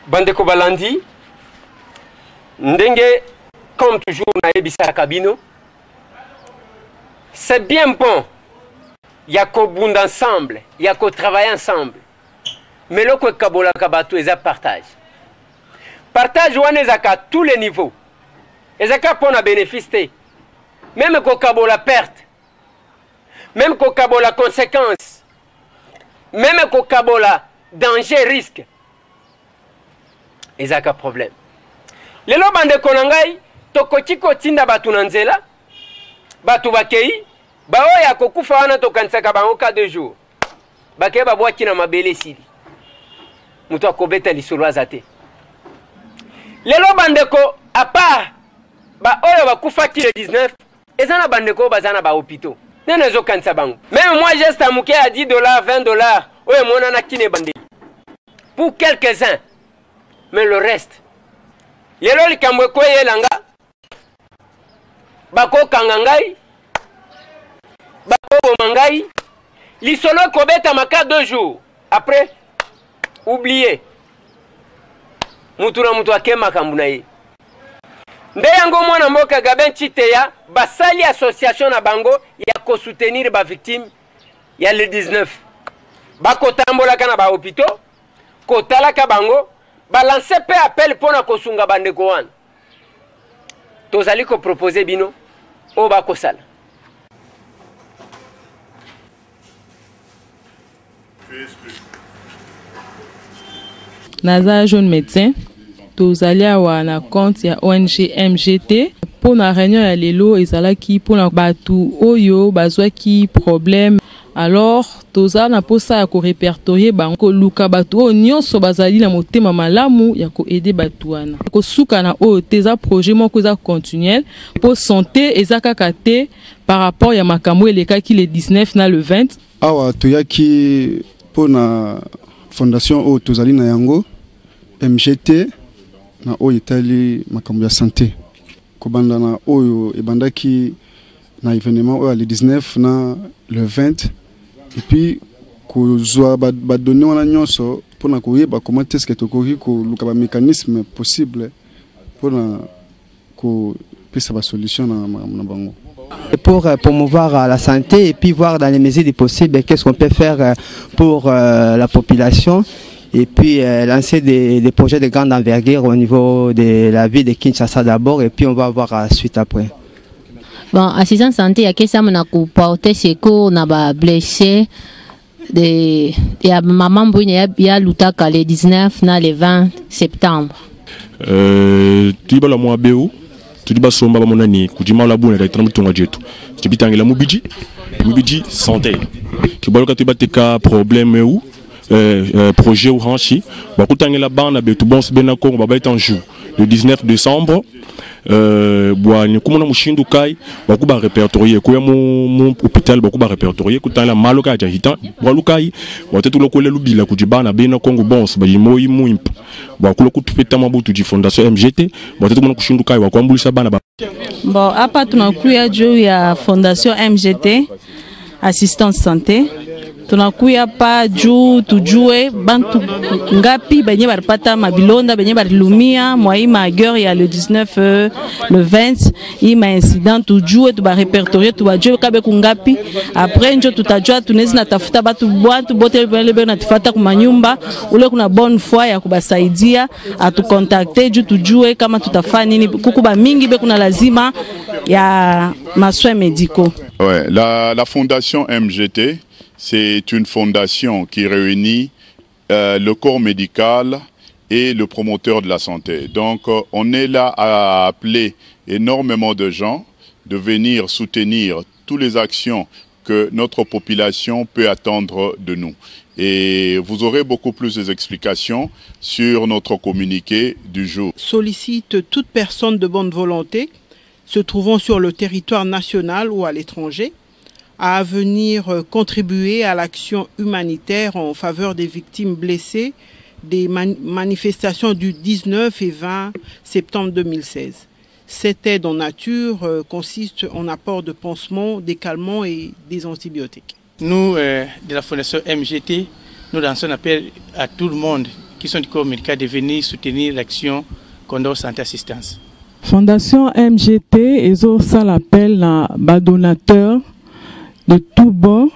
Bandeko Balandi, ndenge, comme toujours, naebisa kabino, c'est bien bon. Il y a qu'au bout ensemble, il y a qu'au travailler ensemble. Mais le quoi kabola kabato est un partage. Partage ou est à tous les niveaux. Et à pour la bénéficier. Même qu'au kabola perte, même qu'au kabola conséquence, même qu'au kabola danger risque. Et à problème. Les lobes de Konangai, tokotiko tinda batu nanzela, batu bakei. Ba oya kokufa wana tokanisaka bango ka 2 jours. Bakeye babwaki na mabele sili. Mutu akobeta lisolo azate. Lelo bandeko à part ba oyo bakufaki le 19, ezana bandeko bazana ba hôpitaux. Nene zokanisa bango. Même moi geste amuke à $10, $20, oyo mona na kine bande. Pour quelques-uns. Mais le reste. Lelo likamwe koye langa. Bako kangangai. Bako mangai, l'isolo kobeta maka 2 jours. Après, oubliez. Moutoura moutoua kema kambunaye. Ndeyango mwana mboka gaben chiteya, basali association na bango, ya ko soutenir ba victime, ya le 19. Bako tambola kana ba hôpitaux, kotala ka bango, balance pe appel pona kosunga bandeko wana. Tozali ko proposer bino, o bako sala. Naza jeune médecin, tozali awa na compte ya ONG MGT pour la réunion ya lelo ezalaki pour na batu oyo bazwaki problème. Alors toza na posa ya ko répertorier bango luka batu o nyonso bazali na motema malamu ya ko aider batu wana. Ko suka na o teza projet moko za continuel pour santé ezakaka te par rapport ya makambo elekaki le 19 na le 20. Awa toyaki pour na fondation o tozali na yango MGT na o itali makambo ya santé kobanda na oyo ebandaki na événement o le 19 na le 20 et puis kozwa ba donner wana nyonso pour na koyeba comment est-ce que tokoki ko luka ba mécanisme possible pour na ko pesa ba solution na bango. Pour promouvoir la santé et puis voir dans les mesures du possible qu'est-ce qu'on peut faire pour la population et puis lancer des projets de grande envergure au niveau de la ville de Kinshasa d'abord et puis on va voir la suite après. Bon, assistance santé, il y a quelqu'un qui a porté secours, on a blessé. Il y a maman, il y a l'outaka le 19, le 20 septembre. Tu vas la moi béo. Tu dis somba monani kujima la bonne avec tonga jetu tu bitangela mubiji santé tu baloka tu bateka problème ou projet ou hanchi ba kutangela bana betu bonse bena ko ba baita en jour le 19 décembre bwa ni kumona mushindu kai ba kuba répertorier ko ya mon hôpital ba kuba répertorier kutangela maloka ja hitan bwa lukai ba tetu lokole lubila kujibana bena kongo bonse ba yimoyi muimp ba kuloku tupeta mabutu di fondation MGT ba tetu mona kushindu kai wa kwambulisa bana ba. Bon, hapa tunakuya juu ya fondation MGT assistance santé. Tunakuya pa juu tujue bantu ngapi benye baripata mabilonda benye barilumia mwai mageur ya le 19 le 20 ima incident tujue tuba répertorier tuba jue kabe kungapi après njo tutajua tunezi na tafuta batu bwantu bote lebe na tufata kumanyumba ule kuna bonne foi ya kubasaidia atu contacter juu tujue kama tutafanya nini kukuba mingi be kuna lazima ya maswe médicaux. Ouais, la fondation MGT c'est une fondation qui réunit le corps médical et le promoteur de la santé. Donc on est là à appeler énormément de gens de venir soutenir toutes les actions que notre population peut attendre de nous. Et vous aurez beaucoup plus d'explications sur notre communiqué du jour. Sollicite toute personne de bonne volonté se trouvant sur le territoire national ou à l'étranger à venir contribuer à l'action humanitaire en faveur des victimes blessées des manifestations du 19 et 20 septembre 2016. Cette aide en nature consiste en apport de pansements, des calmants et des antibiotiques. Nous, de la Fondation MGT, nous lançons un appel à tout le monde qui sont du corps médical de venir soutenir l'action Condor Santé Assistance. Fondation MGT ça l'appel à donateur de tout bord.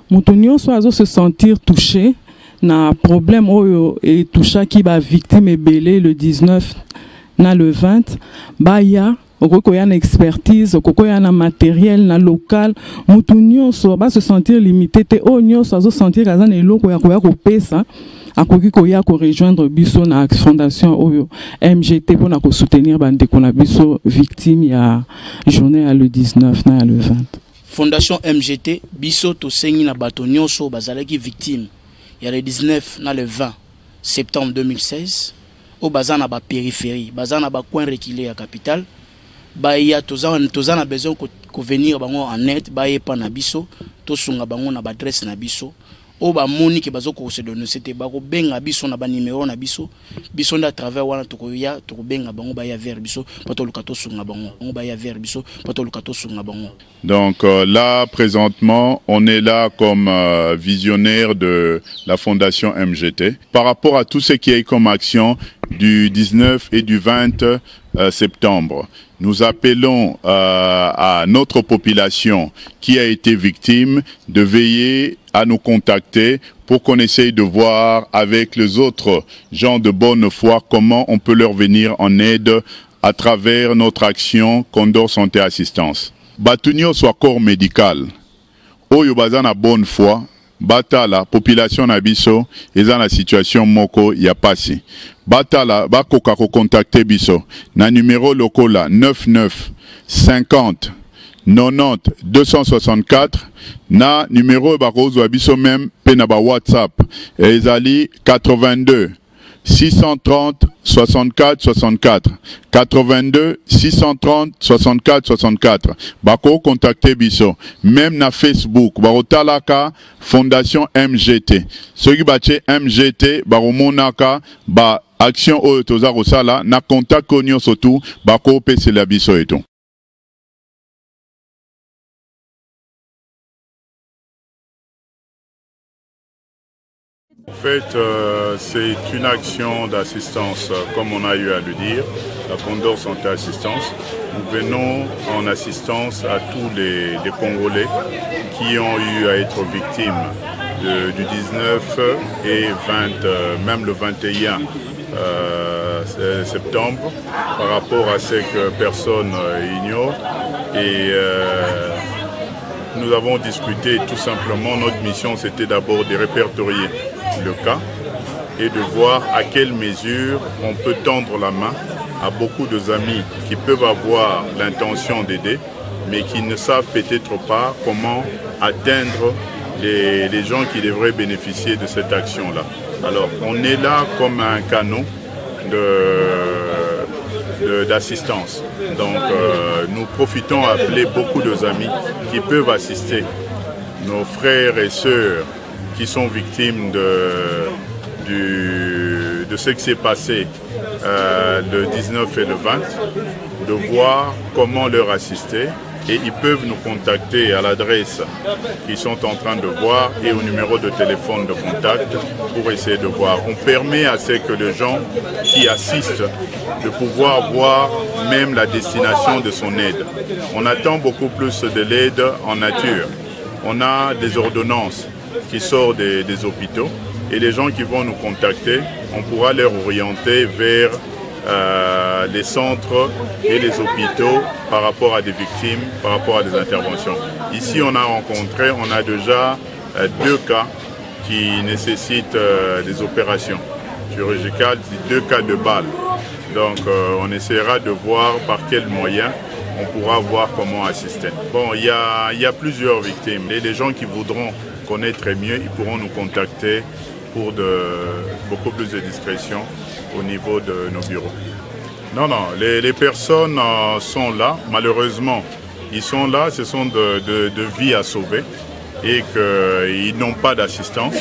Moutonio soit se sentir touché na problème et toucha qui va victime et belé le 19 na le 20 ya oko ya na expertise oko ya na matériel na local Moutonio so va se sentir limité te onyo so sentir kaza na eloko ya ko pesa akoki koya ko rejoindre biso na fondation oyo MGT pour na ko soutenir bande ko na biso victime ya journée à le 19 na le 20. Fondation MGT biso to sengi na bato nyonso bazalaki victime ya le 19 na le 20 septembre 2016 au bazana ba périphérie bazana ba coin reculé à capitale ba ya tozana besoin ko venir bango en aide ba yepa na biso to sunga bango na ba adresse na biso o ba moni ke bazoko se donner c'était ba ko benga biso na ba numéro na biso nda à travers wana to ko benga bango ba ya vers biso pato lukato sunga bango ba ya vers biso pato lukato sunga bango. Donc là présentement on est là comme visionnaire de la fondation MGT par rapport à tout ce qui est comme action du 19 et du 20 septembre. Nous appelons à notre population qui a été victime de veiller à nous contacter pour qu'on essaye de voir avec les autres gens de bonne foi comment on peut leur venir en aide à travers notre action Condor Santé Assistance. Batunio soit corps médical. Oyo bazana bonne foi. Batala population na biso eza na situation moko ya pasi. Batala bakoka ko contacter biso na numéro lokola 99 50 90 264 na numéro bakozwa biso même pe na ba WhatsApp ezali 82 630 64 64 82 630 64 64 bako contacter biso même na Facebook barotalaka Fondation MGT soki bache MGT baromonaka ba action oyo toza kosala na contact konyo surtout bako pesela biso eto. En fait, c'est une action d'assistance, comme on a eu à le dire, la Condor Santé Assistance. Nous venons en assistance à tous les Congolais qui ont eu à être victimes du 19 et 20, même le 21 septembre, par rapport à ce que personne ignore. Et nous avons discuté tout simplement, notre mission c'était d'abord de répertorier le cas et de voir à quelle mesure on peut tendre la main à beaucoup d'amis qui peuvent avoir l'intention d'aider mais qui ne savent peut-être pas comment atteindre les gens qui devraient bénéficier de cette action-là. Alors on est là comme un canon d'assistance. Donc nous profitons à appeler beaucoup d'amis qui peuvent assister nos frères et sœurs qui sont victimes de ce qui s'est passé le 19 et le 20, de voir comment leur assister. Et ils peuvent nous contacter à l'adresse qu'ils sont en train de voir et au numéro de téléphone de contact pour essayer de voir. On permet à ce que les gens qui assistent de pouvoir voir même la destination de son aide. On attend beaucoup plus de l'aide en nature. On a des ordonnances qui sortent des hôpitaux et les gens qui vont nous contacter, on pourra les orienter vers les centres et les hôpitaux par rapport à des victimes, par rapport à des interventions. Ici, on a déjà 2 cas qui nécessitent des opérations chirurgicales, 2 cas de balles. Donc, on essaiera de voir par quels moyens on pourra voir comment assister. Bon, il y a plusieurs victimes. Et les gens qui voudront connaître mieux, ils pourront nous contacter pour beaucoup plus de discrétion au niveau de nos bureaux. Non, les personnes sont là, malheureusement, ils sont là, ce sont de vies à sauver et qu'ils n'ont pas d'assistance.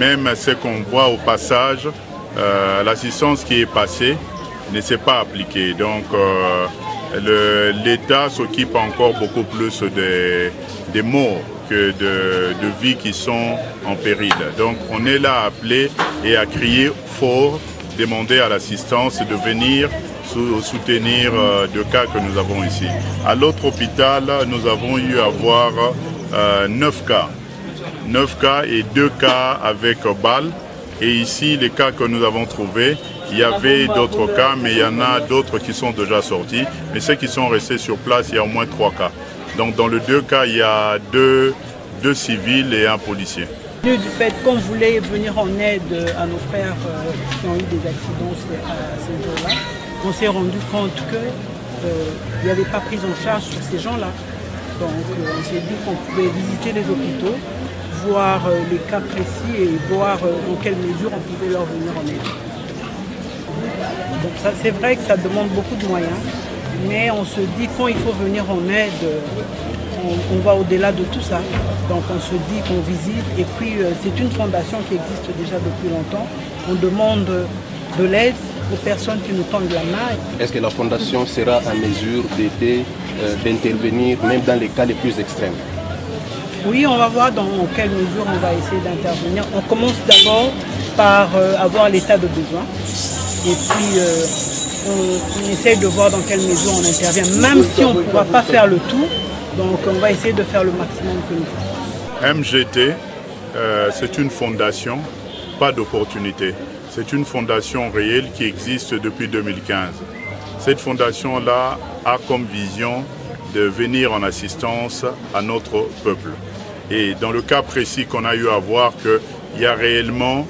Même ce qu'on voit au passage, l'assistance qui est passée ne s'est pas appliquée. Donc l'État s'occupe encore beaucoup plus des morts de vie qui sont en péril. Donc on est là à appeler et à crier fort, demander à l'assistance de venir soutenir deux cas que nous avons ici. À l'autre hôpital, nous avons eu à voir 9 cas. 9 cas et 2 cas avec balle. Et ici, les cas que nous avons trouvés, il y avait d'autres cas, mais il y en a d'autres qui sont déjà sortis. Mais ceux qui sont restés sur place, il y a au moins 3 cas. Donc dans les 2 cas, il y a deux civils et un policier. Du fait qu'on voulait venir en aide à nos frères qui ont eu des accidents à ces jours-là, on s'est rendu compte qu'il n'y avait pas prise en charge sur ces gens-là. Donc on s'est dit qu'on pouvait visiter les hôpitaux, voir les cas précis et voir dans quelle mesure on pouvait leur venir en aide. Donc c'est vrai que ça demande beaucoup de moyens, mais on se dit quand il faut venir en aide, on va au-delà de tout ça. Donc on se dit qu'on visite et puis c'est une fondation qui existe déjà depuis longtemps. On demande de l'aide aux personnes qui nous tendent la main. Est-ce que la fondation sera en mesure d'aider, d'intervenir même dans les cas les plus extrêmes? Oui, on va voir dans quelle mesure on va essayer d'intervenir. On commence d'abord par avoir l'état de besoin et puis on essaye de voir dans quelle mesure on intervient, même si on ne pourra pas faire le tout. Donc on va essayer de faire le maximum que nous pouvons. MGT, c'est une fondation, pas d'opportunité. C'est une fondation réelle qui existe depuis 2015. Cette fondation-là a comme vision de venir en assistance à notre peuple. Et dans le cas précis qu'on a eu à voir qu'il y a réellement,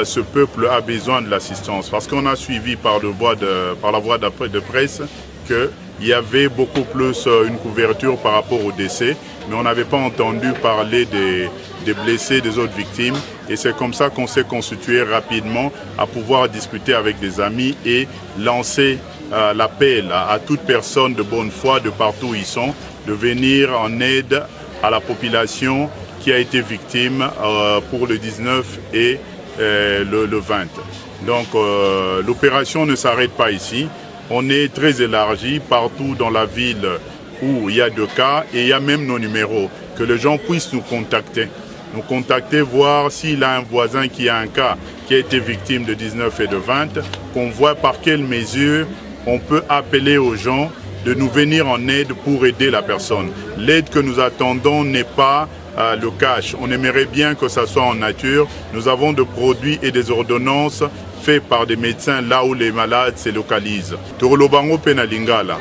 ce peuple a besoin de l'assistance. Parce qu'on a suivi par la voie de presse qu'il y avait beaucoup plus une couverture par rapport aux décès, mais on n'avait pas entendu parler des blessés, des autres victimes. Et c'est comme ça qu'on s'est constitué rapidement à pouvoir discuter avec des amis et lancer l'appel à toute personne de bonne foi de partout où ils sont, de venir en aide à la population qui a été victime pour le 19 et le 20. Donc l'opération ne s'arrête pas ici. On est très élargi partout dans la ville où il y a 2 cas et il y a même nos numéros, que les gens puissent nous contacter. Nous contacter, voir s'il a un voisin qui a un cas qui a été victime de 19 et de 20, qu'on voit par quelle mesure on peut appeler aux gens de nous venir en aide pour aider la personne. L'aide que nous attendons n'est pas le cash. On aimerait bien que ça soit en nature. Nous avons des produits et des ordonnances faits par des médecins là où les malades se localisent. Torolobango Penalingala,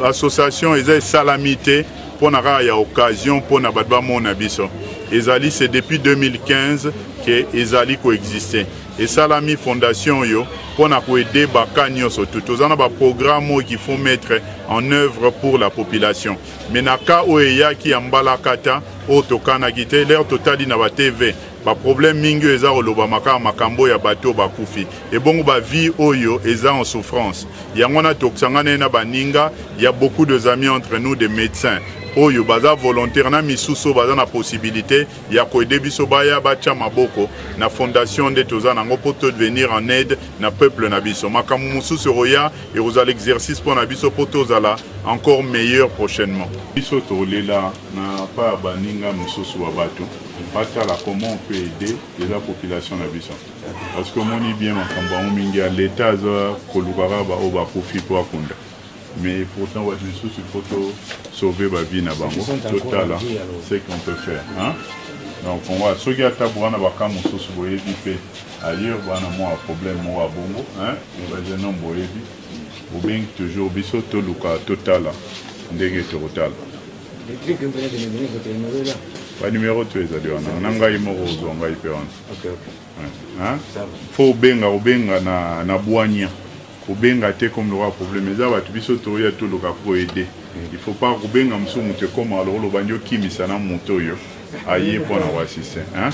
association est salamité pour une occasion pour na badba mon abisso. Ezali c'est depuis 2015 que Ezali coexistait. Et Salami Fondation yo pour na aider bakanyo surtout. Tous on a ba programme qu'il faut mettre en œuvre pour la population. Mais naka oeya ki ambala kata otokana kite l'air total na ba TV. Ba problème mingi eza oloba maka makambo ya bato bakufi. Et bon ba vie oyo eza en souffrance. Yangona toksangana na baninga, il y a beaucoup de amis entre nous des médecins. Oyo baza volontaire na misuso baza na possibilité ya koide biso baya bacha maboko na fondation de tozana ngo poto venir en aide na peuple na biso makamu mususu roya et aux l'exercice pour na biso poto zala encore meilleur prochainement biso tolela na pa baninga mususu wa bato bata la comment on peut aider la population na biso parce que moni bien makambo mingi à l'état za kolukara ba oba profit pour akunda. Mais pourtant, il faut sauver la vie. Total, c'est ce qu'on peut faire. Hein? Donc, on va se dire que on va ailleurs, on a un problème à Bongo. On va dire non, ou bien toujours, biso to luka total. Ndege total. Les trucs que vous avez donné, pas numéro 3, on a un gars qui est on va y faire. Faut benga na boigna. Kubenga te comme le problème mais ça va biso to ya to loka pour aider. Il faut pas kubenga msumu te comme alors lo banyo kimisa na moto yo aye pour na assister hein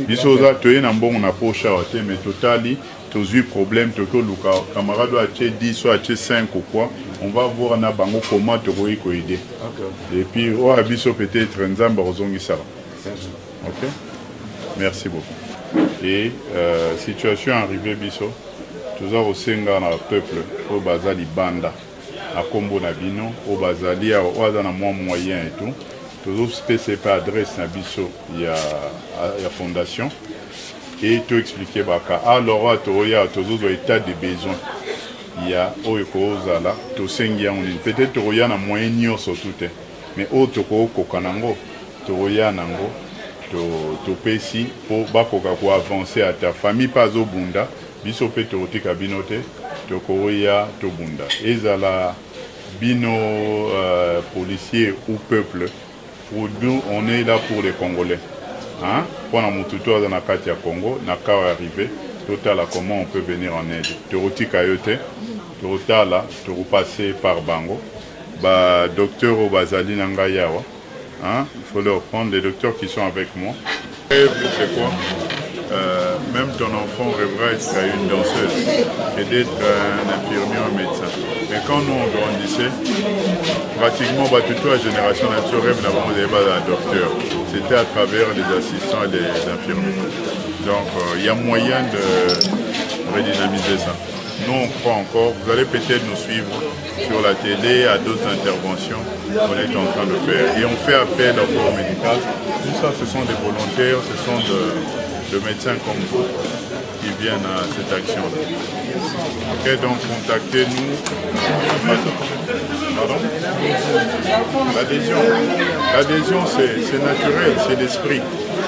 biso za to na mbongo na pocha te mais totali to eu problème to ko loka camarade a che 10 soit che 5 ou quoi on va voir na bango comment te ko aider. Et puis o abiso peut-être nzamba ozongi ça. OK? Merci beaucoup. Et situation arrivée biso toujours au Senga na peuple au bazali banda à Kombo na bino au bazali au azana moins moyen et tout Toujours PCP adresse na biso ya fondation et tout expliquer baka alors toya toujours état de besoin ya oyekozala to sengia on peut-être toya na moyen nyonso tout mais autre ko kanango toya nango to pesi po bakoka ko avancer à ta famille pas au bunda biso pe to tika binote to koya to bunda ezala bino policiers ou peuple. Pour nous, on est là pour les Congolais. Hein? Pendant mon tuto dans la carte Congo, n'a qu'à arriver. Total, comment on peut venir en aide. Toroti Kayote, total là, tu repasser par Bango. Bah, docteur Obazali Nangayawa. Hein? Il faut leur prendre les docteurs qui sont avec moi. C'est quoi? Même ton enfant rêvera d'être une danseuse et d'être un infirmier ou un médecin. Mais quand nous on grandissait, pratiquement toute la génération de rêve n'avons pas un docteur. C'était à travers les assistants et les infirmiers. Donc il y a moyen de redynamiser ça. Nous on croit encore, vous allez peut-être nous suivre sur la télé, à d'autres interventions qu'on est en train de faire. Et on fait appel au corps médical. Tout ça, ce sont des volontaires, ce sont de médecins comme vous qui viennent à cette action-là. Ok, donc contactez-nous. Pardon? L'adhésion, c'est naturel, c'est l'esprit.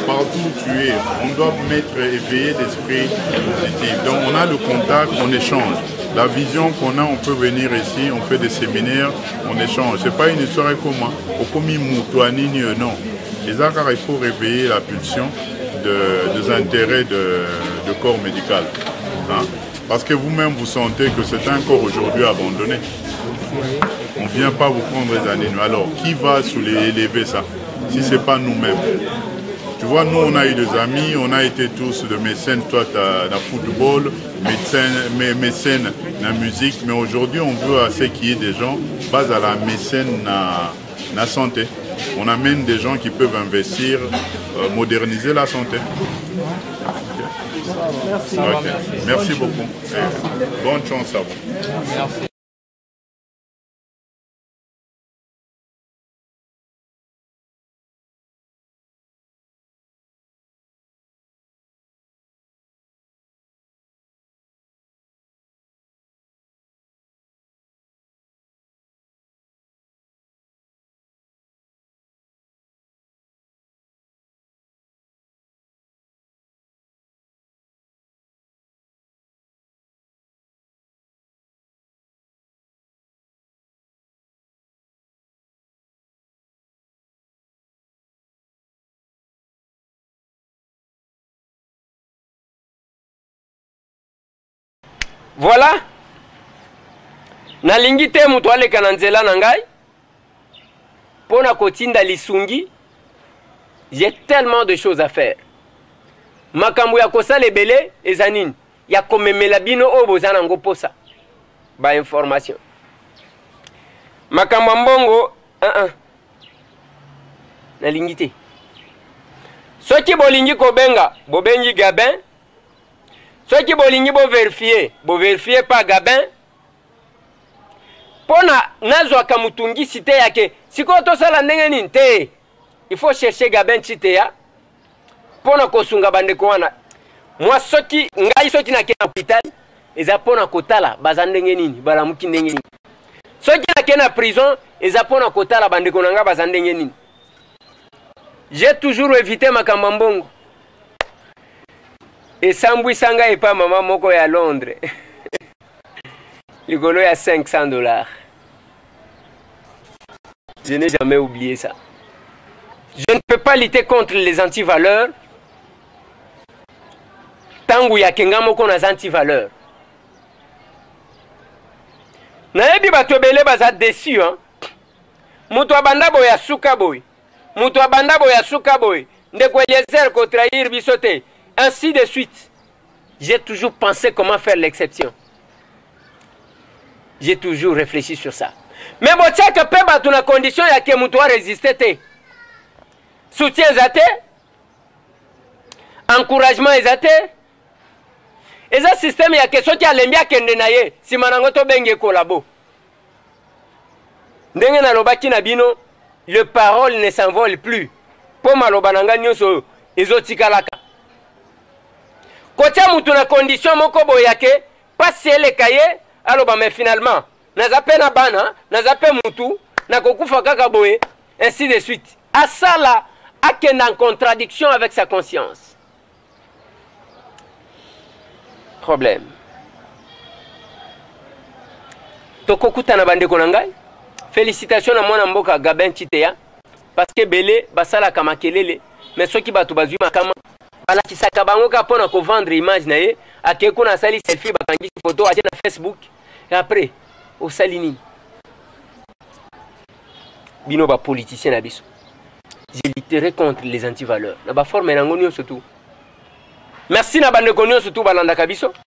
Partout où tu es, on doit mettre éveillé l'esprit positif. Donc on a le contact, on échange. La vision qu'on a, on peut venir ici, on fait des séminaires, on échange. Ce n'est pas une histoire comme non. Les accords, il faut réveiller la pulsion des intérêts de corps médical. Hein? Parce que vous-même, vous sentez que c'est un corps aujourd'hui abandonné. On ne vient pas vous prendre les années. Alors, qui va élever ça si ce n'est pas nous-mêmes? Tu vois, nous, on a eu des amis, on a été tous de mécènes, toi, tu as le football, mécènes, la musique, mais aujourd'hui, on veut à ce qu'il y ait des gens, pas à la mécène, la santé. On amène des gens qui peuvent investir, moderniser la santé. Merci. Okay. Merci beaucoup. Et bonne chance à vous. Merci. Voilà. Nalingi te mutu aleka na nzela na ngai. Pona kotinda lisungi. J'ai tellement de choses à faire. Makambo ya kosa lebele ezanine. Ya komemela bino o bozana ngo posa. Ba information. Makambo mbongo nalingi te. Soki bolingi kobenga, bobengi Gabin. Ceux qui bolingi bo vérifier pas Gabin. Pona nazwa kamutungi cité yake. Siko to sala ndenge nini te. Il faut chercher Gabin Chitea. Pona kosunga bandeko wana. Moi soki ngai soki na kena hôpital, eza pona kotala bazandenge nini, balamuki ndenge nini. Soki na kena prison, eza pona kotala bandeko nanga bazandenge nini. J'ai toujours évité makambo mbongo. Et Sambui Sanga et pas maman moko ya Londres. Le golo ya $500. Je n'ai jamais oublié ça. Je ne peux pas lutter contre les antivaleurs. Tangu ya kenga moko na antivaleurs. Nayebi bato bele baza déçu hein. Mutu abanda boya suka boy. Mutu abanda boya suka boy. Ndeko Eliezer ko trahir bisote. Ainsi de suite. J'ai toujours pensé comment faire l'exception. J'ai toujours réfléchi sur ça. Mais bon, tiens que peu dans la condition il y a que mutu résister. Soutien zate. Encouragement zate. Et ce système il y a que ceux qui alembia kende naye. Si manango to benge kolabo. Ndenge na lobaki na bino le parole ne s'envole plus. Po maloba nanga nyonso ezotikalaka. Kotia mutu na condition moko boyake, pasi elekaye, aloba mais finalement, nazape na bana, nazape mutu, na kokufa kaka boye, ainsi de suite. Asala akenda en contradiction avec sa conscience. Problème. Tokokuta na bandeko na ngai. Félicitations à mwana mboka Gabin Chiteya parce que belé basala kama kelele mais soki batu bazwi makama bala kisaka bango ka pona ko vendre image na ye akeko na sali selfie bakangi photo atie na Facebook et après au salini bino ba politicien na biso. Je lutterai contre les antivaleurs na ba forme na ngonio surtout. Merci na bandeko nyonso surtout balanda kabiso.